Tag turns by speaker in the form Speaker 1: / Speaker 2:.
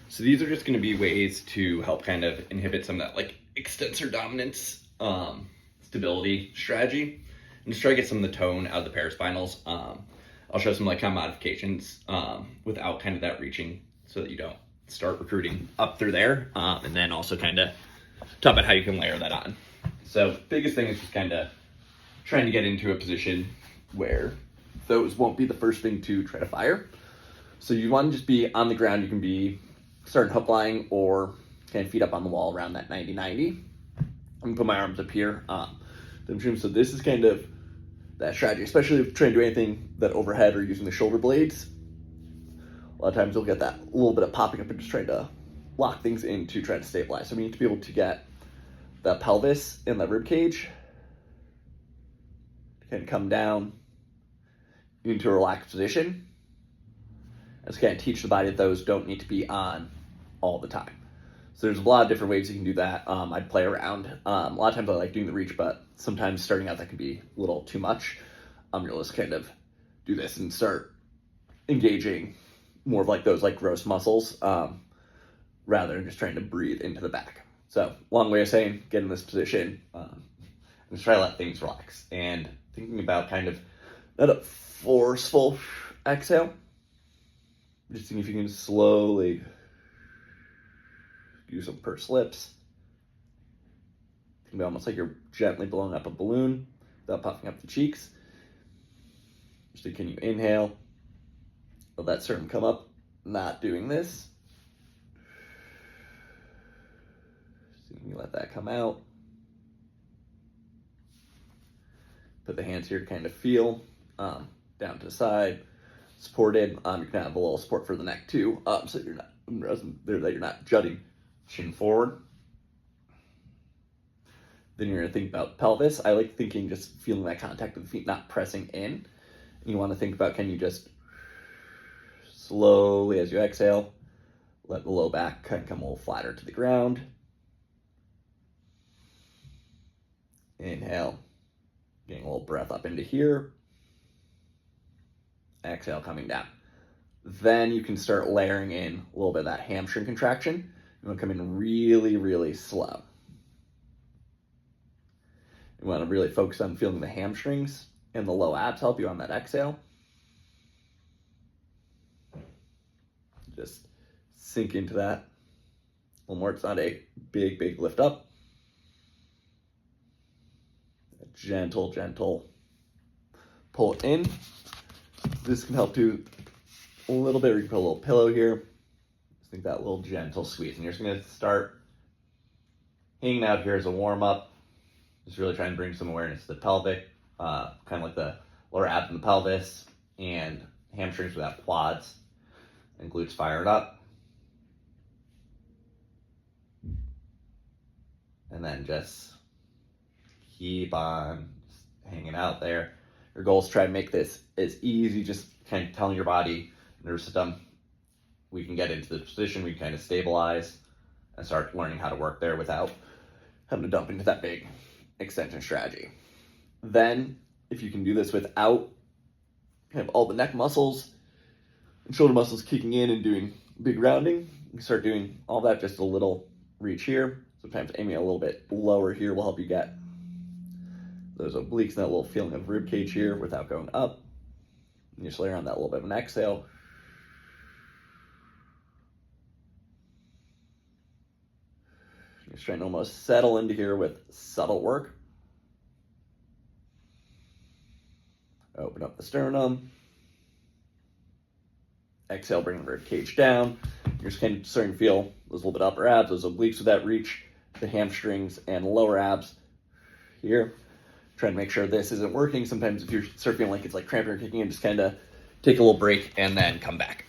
Speaker 1: So these are just going to be ways to help kind of inhibit some of that like extensor dominance stability strategy, and just try to get some of the tone out of the paraspinals. I'll show some like kind of modifications without kind of that reaching, so that you don't start recruiting up through there, and then also kind of talk about how you can layer that on. So biggest thing is just kind of trying to get into a position where those won't be the first thing to try to fire. So you want to just be on the ground. You can be starting hook lying or kind of feet up on the wall around that 90-90. I'm gonna put my arms up here. So this is kind of that strategy, especially if you're trying to do anything that overhead or using the shoulder blades. A lot of times you'll get that little bit of popping up and just trying to lock things in to try to stabilize. So we need to be able to get the pelvis and the rib cage can come down into a relaxed position. And just kind of teach the body that those don't need to be on all the time. So there's a lot of different ways you can do that. I'd play around. A lot of times I like doing the reach, but sometimes starting out that can be a little too much. You'll just kind of do this and start engaging more of like those like gross muscles rather than just trying to breathe into the back. So long way of saying, get in this position and just try to let things relax. And thinking about kind of not a forceful exhale, just seeing if you can slowly do some pursed lips. It can be almost like you're gently blowing up a balloon without puffing up the cheeks. So can you inhale? Let that sternum come up. Not doing this. So you can let that come out. Put the hands here to kind of feel down to the side, supported. You can have a little support for the neck too, so you're not jutting chin forward. Then you're going to think about pelvis. I like thinking just feeling that contact with the feet, not pressing in. And you want to think about, can you just slowly, as you exhale, let the low back kind of come a little flatter to the ground. Inhale, getting a little breath up into here. Exhale, coming down. Then you can start layering in a little bit of that hamstring contraction. You want to come in really, really slow. You want to really focus on feeling the hamstrings and the low abs help you on that exhale. Just sink into that. A little more. It's not a big, big lift up. A gentle, gentle pull it in. This can help do a little bit. You can put a little pillow here. Just think that little gentle squeeze. And you're just going to start hanging out here as a warm up. Just really trying to bring some awareness to the pelvic, kind of like the lower abs and the pelvis, and hamstrings without quads, and glutes firing up. And then just keep on hanging out there. Your goal is to try to make this as easy, just kind of telling your body, nervous system, we can get into the position, we can kind of stabilize and start learning how to work there without having to dump into that big extension strategy. Then, if you can do this without kind of all the neck muscles and shoulder muscles kicking in and doing big rounding, you can start doing all that, just a little reach here. Sometimes aiming a little bit lower here will help you get those obliques and that little feeling of rib cage here without going up. And you just layer on that little bit of an exhale. Just trying to almost settle into here with subtle work. Open up the sternum. Exhale, bring the rib cage down. You're just kind of starting to feel those little bit upper abs, those obliques with that reach, the hamstrings and lower abs here. Trying to make sure this isn't working. Sometimes if you start feeling like it's like cramping or kicking in, just kind of take a little break and then come back.